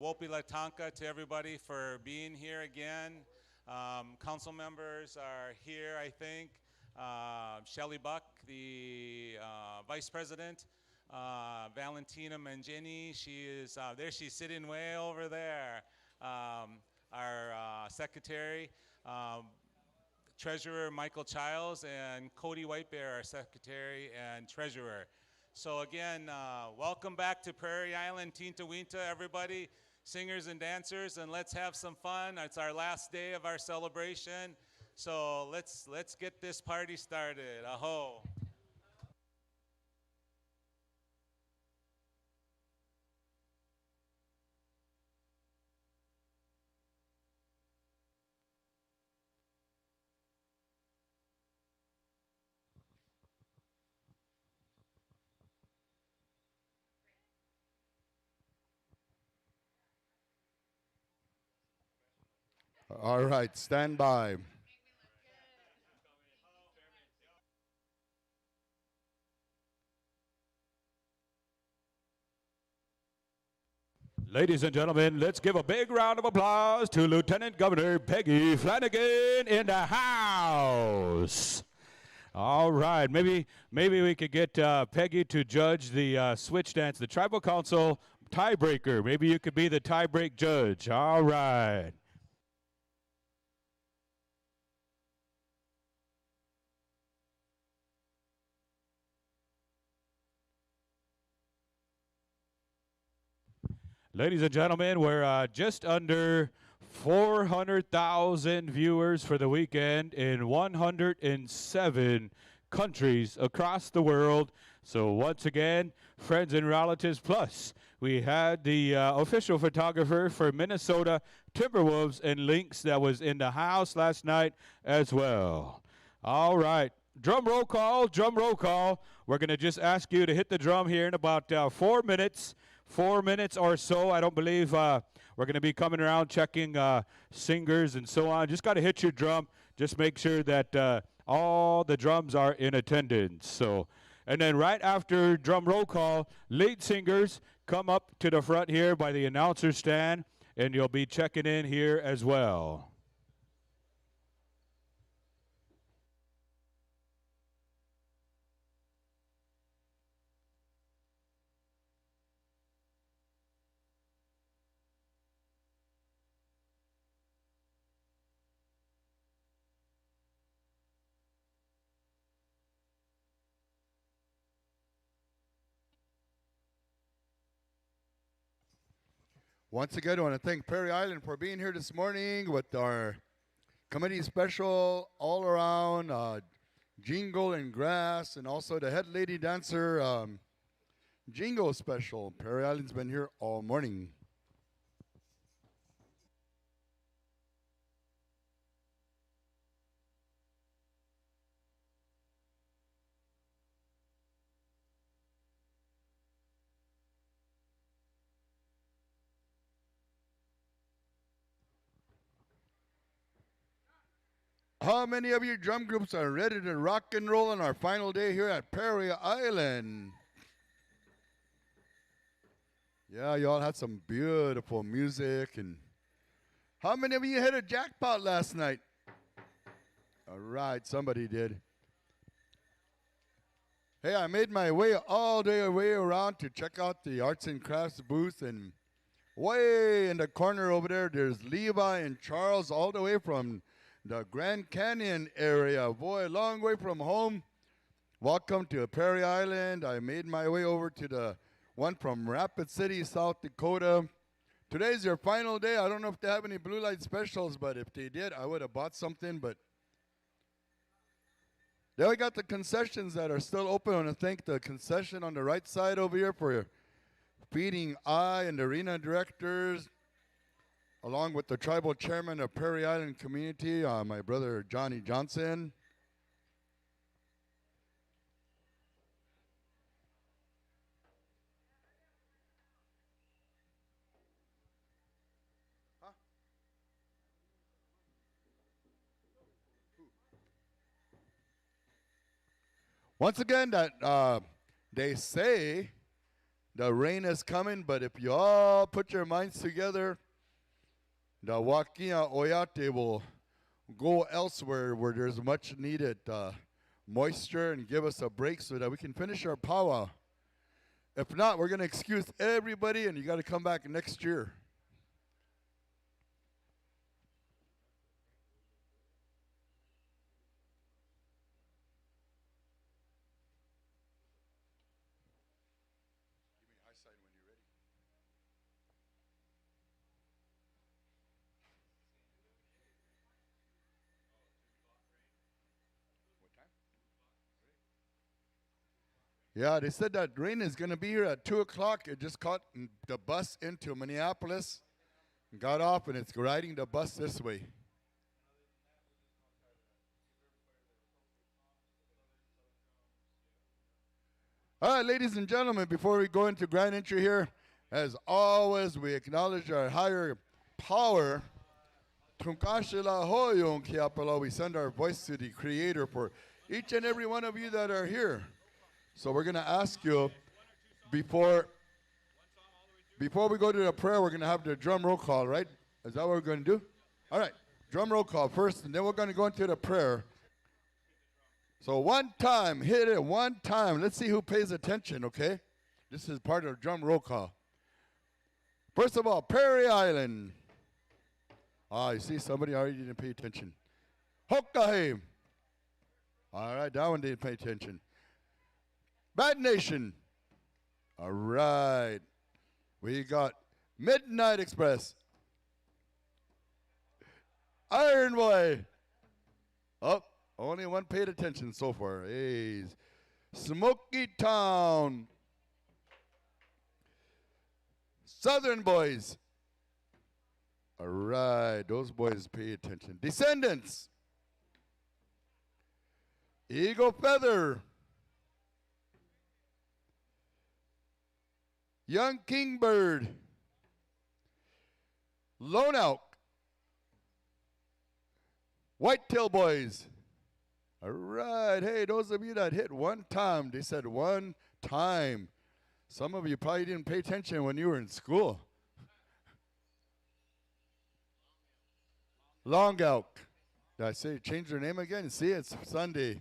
Wopi Latanka to everybody for being here again. Council members are here, I think. Shelley Buck, the vice president. Valentina Mangini, she is there. She's sitting way over there. Our secretary. Treasurer Michael Childs and Cody Whitebear, our secretary and treasurer. So again, welcome back to Prairie Island, Tinta Winta, everybody, singers and dancers, and let's have some fun. It's our last day of our celebration, so let's get this party started. Aho. All right, stand by. Ladies and gentlemen, let's give a big round of applause to Lieutenant Governor Peggy Flanagan in the house. All right, maybe we could get Peggy to judge the switch dance, the tribal council tiebreaker. Maybe you could be the tiebreak judge. All right. Ladies and gentlemen, we're just under 400,000 viewers for the weekend in 107 countries across the world. So once again, friends and relatives, plus we had the official photographer for Minnesota Timberwolves and Lynx that was in the house last night as well. All right. Drum roll call, drum roll call. We're going to just ask you to hit the drum here in about 4 minutes. 4 minutes or so. I don't believe we're going to be coming around checking singers and so on. Just got to hit your drum. Just make sure that all the drums are in attendance. So, and then right after drum roll call, lead singers come up to the front here by the announcer stand, and you'll be checking in here as well. Once again, I want to thank Prairie Island for being here this morning with our committee special all around jingle and grass, and also the head lady dancer jingle special. Prairie Island's been here all morning. How many of your drum groups are ready to rock and roll on our final day here at Prairie Island? Yeah, y'all had some beautiful music. And how many of you hit a jackpot last night? All right, somebody did. Hey, I made my way all the way around to check out the arts and crafts booth, and way in the corner over there, there's Levi and Charles all the way from the Grand Canyon area. Boy, long way from home. Welcome to Prairie Island. I made my way over to the one from Rapid City, South Dakota. Today's your final day. I don't know if they have any blue light specials, but if they did, I would have bought something. But then we got the concessions that are still open. I want to thank the concession on the right side over here for feeding I and the arena directors, along with the tribal chairman of Prairie Island Community, my brother Johnny Johnson. Once again, that they say The rain is coming, but if you all put your minds together, the Wakia Oyate will go elsewhere where there's much needed moisture and give us a break so that we can finish our powwow. If not, we're going to excuse everybody and you got to come back next year. Yeah, they said that rain is going to be here at 2 o'clock. It just caught the bus into Minneapolis, got off, and it's riding the bus this way. All right, ladies and gentlemen, before we go into grand entry here, as always, we acknowledge our higher power. We send our voice to the Creator for each and every one of you that are here. So we're going to ask you, before we go to the prayer, we're going to have the drum roll call, right? Is that what we're going to do? All right, drum roll call first, and then we're going to go into the prayer. So one time, hit it one time. Let's see who pays attention, okay? This is part of drum roll call. First of all, Prairie Island. Ah, you see, somebody already didn't pay attention. Hokkaido. All right, that one didn't pay attention. Bad Nation. All right. We got Midnight Express. Iron Boy. Oh, only one paid attention so far. Hey. Smoky Town. Southern Boys. All right. Those boys pay attention. Descendants. Eagle Feather. Young Kingbird, Lone Elk, Whitetail Boys. All right, hey, those of you that hit one time, they said one time. Some of you probably didn't pay attention when you were in school. Long Elk. Did I say change their name again? See, it's Sunday.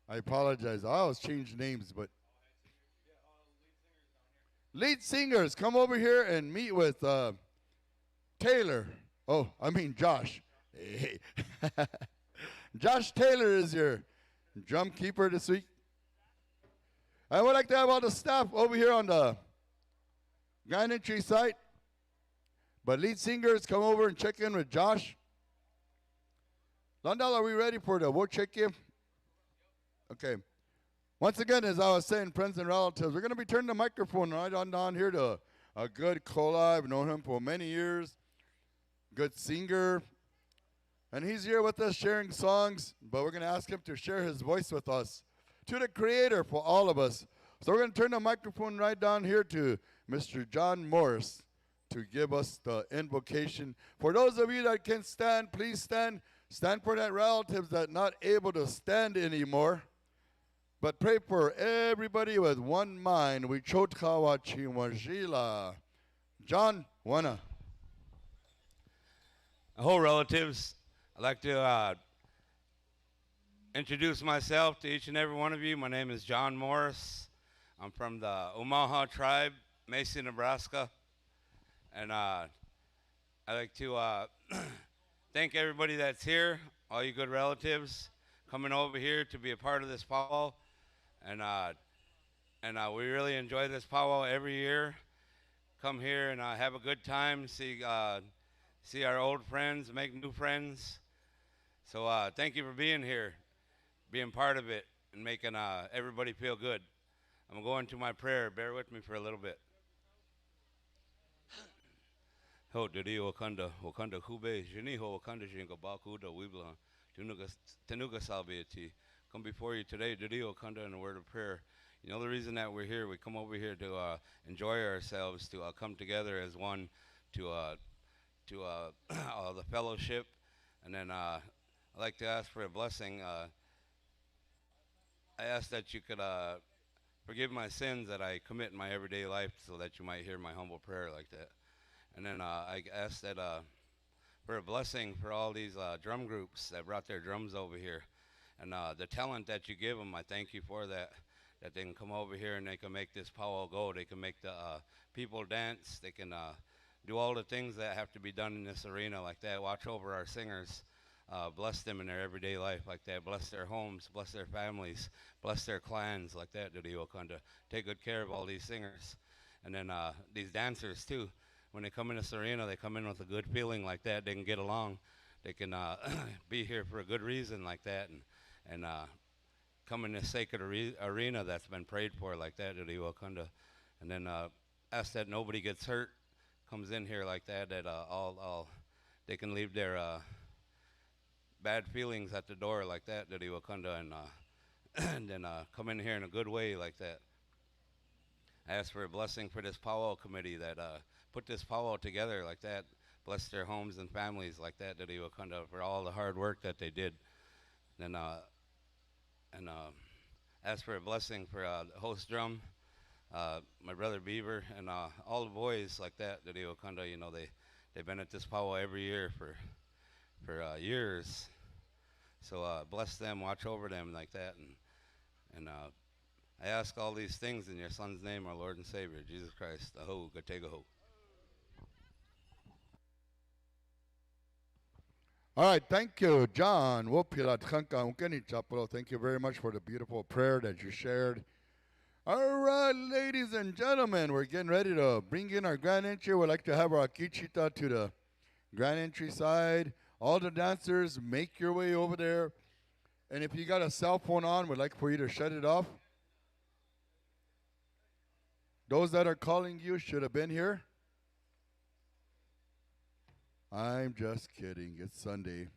I apologize. I always change names, but lead singers, come over here and meet with Taylor. Oh, I mean Josh. Hey. Josh Taylor is your drum keeper this week. I would like to have all the staff over here on the grand entry site. But lead singers, come over and check in with Josh. Londell, are we ready for the we'll check in? Okay. Once again, as I was saying, friends and relatives, we're going to be turning the microphone right on down here to a good Kola. I've known him for many years. Good singer. And he's here with us sharing songs, but we're going to ask him to share his voice with us, to the Creator for all of us. So we're going to turn the microphone right down here to Mr. John Morris to give us the invocation. For those of you that can stand, please stand. Stand for that relatives that not able to stand anymore. But pray for everybody with one mind. We chotkawachi wajila. John, wanna. Hello, relatives. I'd like to introduce myself to each and every one of you. My name is John Morris. I'm from the Omaha tribe, Mesa, Nebraska. And I'd like to thank everybody that's here, all you good relatives, coming over here to be a part of this powwow. And we really enjoy this powwow every year. Come here and have a good time, see our old friends, make new friends. So thank you for being here, being part of it, and making everybody feel good. I'm going to my prayer. Bear with me for a little bit. Ho didi wakanda wakanda kube jini ho wakanda jinga baku da wibla tenuga salviati. Come before you today, didi wakanda, in a word of prayer. You know the reason that we're here. We come over here to enjoy ourselves, to come together as one, to the fellowship, and then I'd like to ask for a blessing. I ask that you could forgive my sins that I commit in my everyday life so that you might hear my humble prayer like that. And then I ask that for a blessing for all these drum groups that brought their drums over here. And the talent that you give them, I thank you for that, that they can come over here and they can make this powwow go. They can make the people dance. They can do all the things that have to be done in this arena like that. Watch over our singers. Bless them in their everyday life like that. Bless their homes, bless their families, bless their clans like that, Didi Wakanda. Take good care of all these singers. And then these dancers too. When they come in this arena, they come in with a good feeling like that. They can get along. They can be here for a good reason like that, and come in this sacred arena that's been prayed for like that, Didi Wakanda. And then ask that nobody gets hurt, comes in here like that, that all they can leave their bad feelings at the door like that, Didi Wakanda, and then come in here in a good way like that. I ask for a blessing for this powwow committee that put this powwow together like that. Bless their homes and families like that, Didi Wakanda, for all the hard work that they did. And ask for a blessing for the host drum, my brother Beaver, and all the boys like that, Didi Wakanda. You know, they've been at this powwow every year for years. So bless them, watch over them like that, and I ask all these things in your Son's name, our Lord and Savior, Jesus Christ. Aho, Gategaho. All right, thank you, John. Thank you very much for the beautiful prayer that you shared. All right, ladies and gentlemen, we're getting ready to bring in our grand entry. We'd like to have our Akichita to the grand entry side. All the dancers, make your way over there. And if you got a cell phone on, we'd like for you to shut it off. Those that are calling you should have been here. I'm just kidding. It's Sunday.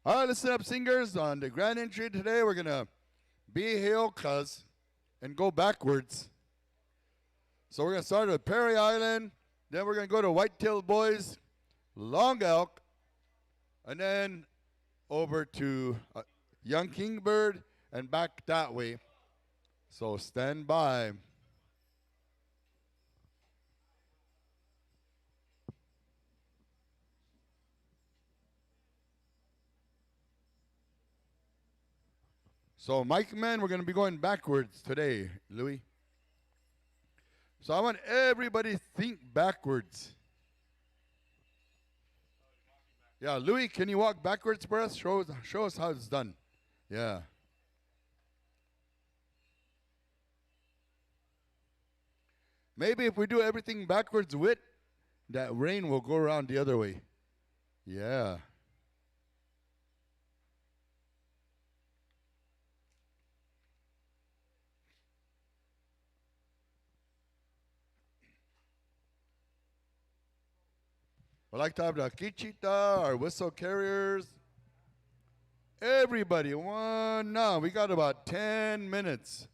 All right, listen up, singers. On the grand entry today, we're going to be Hail Cuz and go backwards. So we're going to start at Prairie Island. Then we're going to go to White-tailed Boys, Long Elk, and then over to Young Kingbird and back that way. So stand by. So, Mike, man, we're going to be going backwards today, Louis. So I want everybody to think backwards. Yeah, Louis, can you walk backwards for us? Show us how it's done. Yeah. Maybe if we do everything backwards with, that rain will go around the other way. Yeah. I'd like to have the Kichita, our whistle carriers. Everybody, one now. We got about 10 minutes.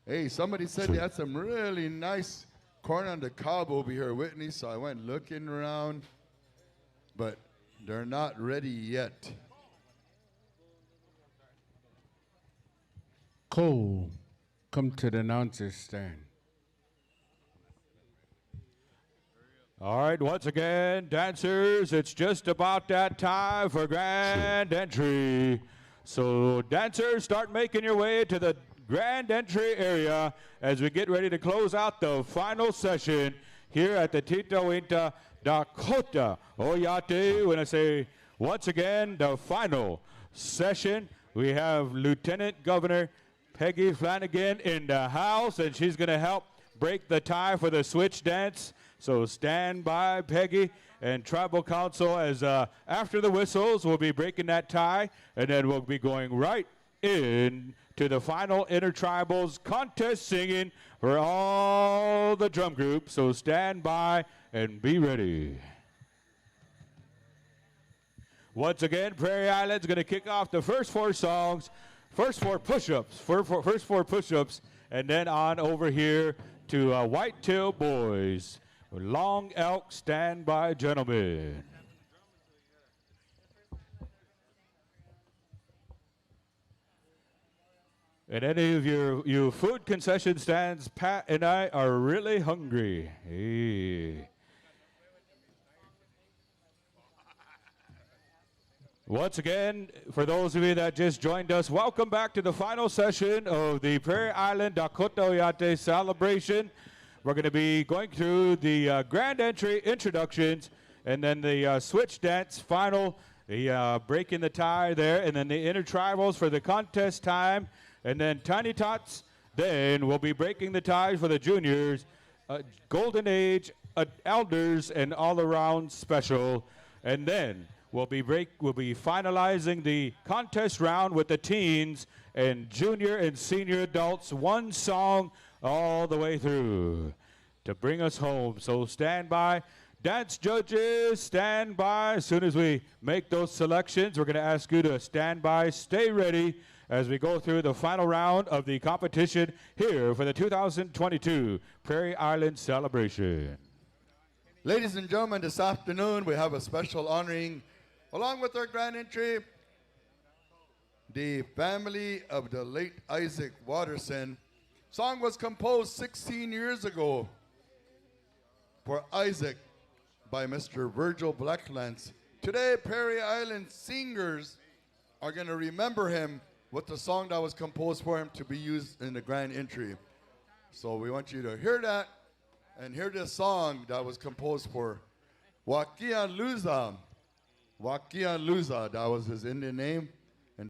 Hey, somebody said they had some really nice corn on the cob over here, Whitney, so I went looking around, but they're not ready yet. Cole, come to the announcer's stand. All right, once again, dancers, it's just about that time for grand entry. So dancers, start making your way to the grand entry area as we get ready to close out the final session here at the Tita Winta Dakota Oyate. When I say once again, the final session, we have Lieutenant Governor Peggy Flanagan in the house, and she's going to help break the tie for the switch dance. So stand by, Peggy, and Tribal Council, as after the whistles, we'll be breaking that tie, and then we'll be going right in to the final Intertribals contest singing for all the drum groups. So stand by and be ready. Once again, Prairie Island's going to kick off the first 4 songs, first 4 push-ups, first 4 push-ups, and then on over here to Whitetail Boys. Long Elk, stand by, gentlemen. And any of you food concession stands, Pat and I are really hungry. Hey. Once again, for those of you that just joined us, welcome back to the final session of the Prairie Island Dakota Oyate celebration. We're going to be going through the grand entry introductions and then the switch dance final, the breaking the tie there, and then the intertribals for the contest time, and then Tiny Tots. Then we'll be breaking the ties for the juniors, Golden Age, Elders, and all-around special, and then we'll be finalizing the contest round with the teens and junior and senior adults, 1 song all the way through to bring us home. So stand by. Dance judges, stand by. As soon as we make those selections, we're going to ask you to stand by, stay ready as we go through the final round of the competition here for the 2022 Prairie Island celebration. Ladies and gentlemen, this afternoon we have a special honoring, along with our grand entry, the family of the late Isaac Watterson. Song was composed 16 years ago for Isaac by Mr. Virgil Blacklance. Today, Prairie Island singers are going to remember him with the song that was composed for him to be used in the grand entry. So we want you to hear that and hear this song that was composed for Wakian Luza. Wakian Luza, that was his Indian name.